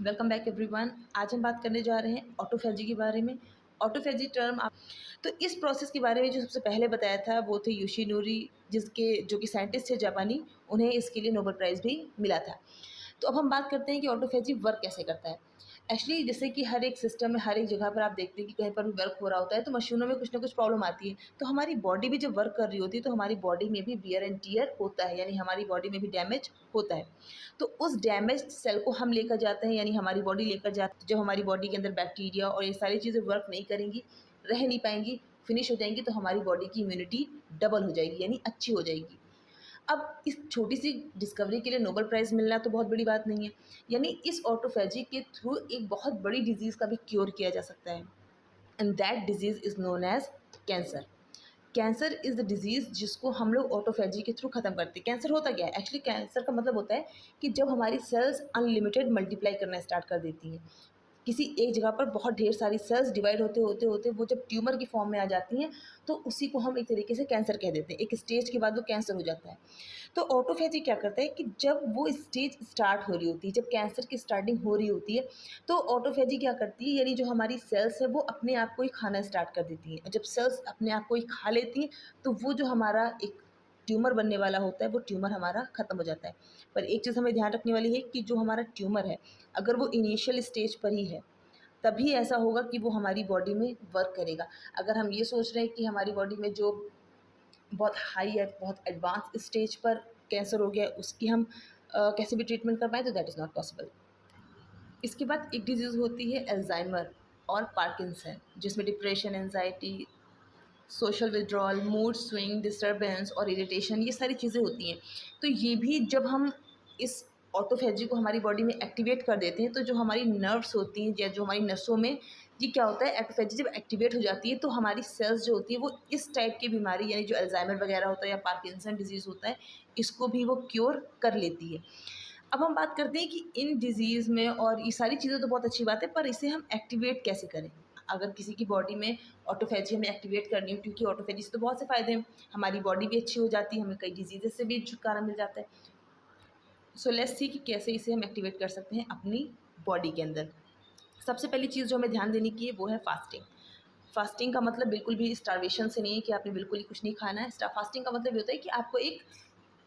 Welcome back everyone. आज हम बात करने जा रहे हैं ऑटोफैजी के बारे में। ऑटोफैजी टर्म तो इस प्रोसेस के बारे में जो सबसे पहले बताया था वो थे योशिनोरी, जो कि साइंटिस्ट थे जापानी। उन्हें इसके लिए नोबेल प्राइज़ भी मिला था। तो अब हम बात करते हैं कि ऑटोफैजी वर्क कैसे करता है। एक्चुअली जैसे कि हर एक सिस्टम में, हर एक जगह पर आप देखते हैं कि कहीं पर भी वर्क हो रहा होता है तो मशीनों में कुछ ना कुछ प्रॉब्लम आती है। तो हमारी बॉडी भी जब वर्क कर रही होती है तो हमारी बॉडी में भी वियर एंड टियर होता है, यानी हमारी बॉडी में भी डैमेज होता है। तो उस डैमेज सेल को हम लेकर जाते हैं, यानी हमारी बॉडी लेकर जाती है। जब हमारी बॉडी के अंदर बैक्टीरिया और ये सारी चीज़ें वर्क नहीं करेंगी, रह नहीं पाएंगी, फिनिश हो जाएंगी, तो हमारी बॉडी की इम्यूनिटी डबल हो जाएगी, यानी अच्छी हो जाएगी। अब इस छोटी सी डिस्कवरी के लिए नोबेल प्राइज़ मिलना तो बहुत बड़ी बात नहीं है, यानी इस ऑटोफैजी के थ्रू एक बहुत बड़ी डिजीज़ का भी क्योर किया जा सकता है, and that disease is known as cancer. Cancer is the disease जिसको हम लोग ऑटोफैजी के थ्रू ख़त्म करते हैं। कैंसर होता क्या है? एक्चुअली कैंसर का मतलब होता है कि जब हमारी सेल्स अनलिमिटेड मल्टीप्लाई करना स्टार्ट कर देती हैं, किसी एक जगह पर बहुत ढेर सारी सेल्स डिवाइड होते होते होते वो जब ट्यूमर की फॉर्म में आ जाती हैं, तो उसी को हम एक तरीके से कैंसर कह देते हैं। एक स्टेज के बाद वो कैंसर हो जाता है। तो ऑटोफैजी क्या करता है कि जब वो स्टेज स्टार्ट हो रही होती है, जब कैंसर की स्टार्टिंग हो रही होती है, तो ऑटोफैजी क्या करती है, यानी जो हमारी सेल्स है वो अपने आप को ही खाना स्टार्ट कर देती हैं। और जब सेल्स अपने आप को ही खा लेती हैं तो वो जो हमारा एक ट्यूमर बनने वाला होता है वो ट्यूमर हमारा ख़त्म हो जाता है। पर एक चीज़ हमें ध्यान रखने वाली है कि जो हमारा ट्यूमर है, अगर वो इनिशियल स्टेज पर ही है तभी ऐसा होगा कि वो हमारी बॉडी में वर्क करेगा। अगर हम ये सोच रहे हैं कि हमारी बॉडी में जो बहुत हाई है, बहुत एडवांस स्टेज पर कैंसर हो गया है, उसकी हम कैसे भी ट्रीटमेंट कर पाएँ, तो दैट इज़ नॉट पॉसिबल। इसके बाद एक डिजीज़ होती है अल्ज़ाइमर और पार्किंसन, जिसमें depression, anxiety, social withdrawal, mood swing, disturbance और इरिटेशन, ये सारी चीज़ें होती हैं। तो ये भी जब हम इस ऑटोफैजी को हमारी बॉडी में एक्टिवेट कर देते हैं, तो जो हमारी नर्व्स होती हैं या जो हमारी नसों में, ये क्या होता है, ऑटोफैजी जब एक्टिवेट हो जाती है तो हमारी सेल्स जो होती है वो इस टाइप की बीमारी, यानी जो अल्ज़ाइमर वगैरह होता है या पार्किंसन डिजीज़ होता है, इसको भी वो क्योर कर लेती है। अब हम बात करते हैं कि इन डिज़ीज़ में, और ये सारी चीज़ें तो बहुत अच्छी बात है, पर इसे हम एक्टिवेट कैसे करें? अगर किसी की बॉडी में ऑटोफैजी हमें एक्टिवेट करनी हो, क्योंकि ऑटोफैजी से तो बहुत से फ़ायदे हैं, हमारी बॉडी भी अच्छी हो जाती है, हमें कई डिजीज़ से भी छुटकारा मिल जाता है। सो लेट्स सी कि कैसे इसे हम एक्टिवेट कर सकते हैं अपनी बॉडी के अंदर। सबसे पहली चीज़ जो हमें ध्यान देने की है वो है फास्टिंग। फास्टिंग का मतलब बिल्कुल भी स्टार्वेशन से नहीं है कि आपने बिल्कुल ही कुछ नहीं खाना है। फास्टिंग का मतलब ये होता है कि आपको एक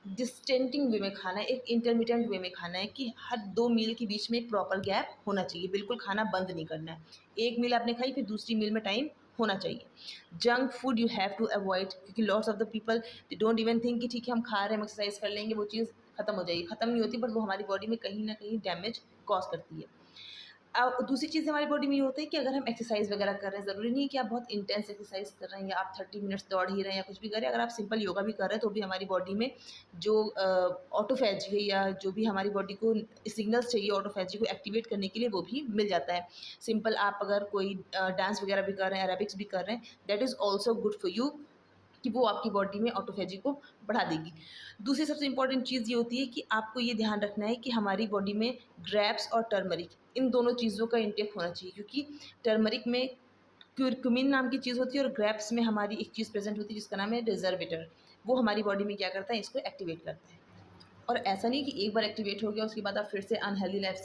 डिस्टेंटिंग वे में खाना है, एक इंटरमिटेंट वे में खाना है, कि हर 2 मील के बीच में एक प्रॉपर गैप होना चाहिए, बिल्कुल खाना बंद नहीं करना है। एक मील आपने खाई, फिर दूसरी मील में टाइम होना चाहिए। Junk food you have to avoid, क्योंकि lots of the people they don't even think कि ठीक है हम खा रहे हैं, हम एक्सरसाइज कर लेंगे, वो चीज़ खत्म हो जाएगी। खत्म नहीं होती, बट वो हमारी बॉडी में कहीं ना कहीं डैमेज कॉज करती है। दूसरी चीज़ हमारी बॉडी में ये होता है कि अगर हम एक्सरसाइज वगैरह कर रहे हैं, ज़रूरी नहीं है कि आप बहुत इंटेंस एक्सरसाइज कर रहे हैं या आप 30 मिनट्स दौड़ ही रहे हैं या कुछ भी कर रहे हैं। अगर आप सिंपल योगा भी कर रहे हैं तो भी हमारी बॉडी में जो ऑटोफैजी है, या जो भी हमारी बॉडी को सिग्नल्स चाहिए ऑटोफैजी को एक्टिवेट करने के लिए, वो भी मिल जाता है। सिंपल आप अगर कोई डांस वगैरह भी कर रहे हैं, एरोबिक्स भी कर रहे हैं, that is also good for you, कि वो आपकी बॉडी में ऑटोफैजी को बढ़ा देगी। दूसरी सबसे इम्पॉर्टेंट चीज़ ये होती है कि आपको ये ध्यान रखना है कि हमारी बॉडी में ग्रेप्स और टर्मरिक, इन दोनों चीज़ों का इंटेक होना चाहिए, क्योंकि टर्मरिक में क्यूरक्यूमिन नाम की चीज़ होती है और ग्रेप्स में हमारी एक चीज़ प्रेजेंट होती है जिसका नाम है रिजर्वेटर। वो हमारी बॉडी में क्या करता है, इसको एक्टिवेट करता है। और ऐसा नहीं कि एक बार एक्टिवेट हो गया उसके बाद आप फिर से अनहेल्दी लाइफ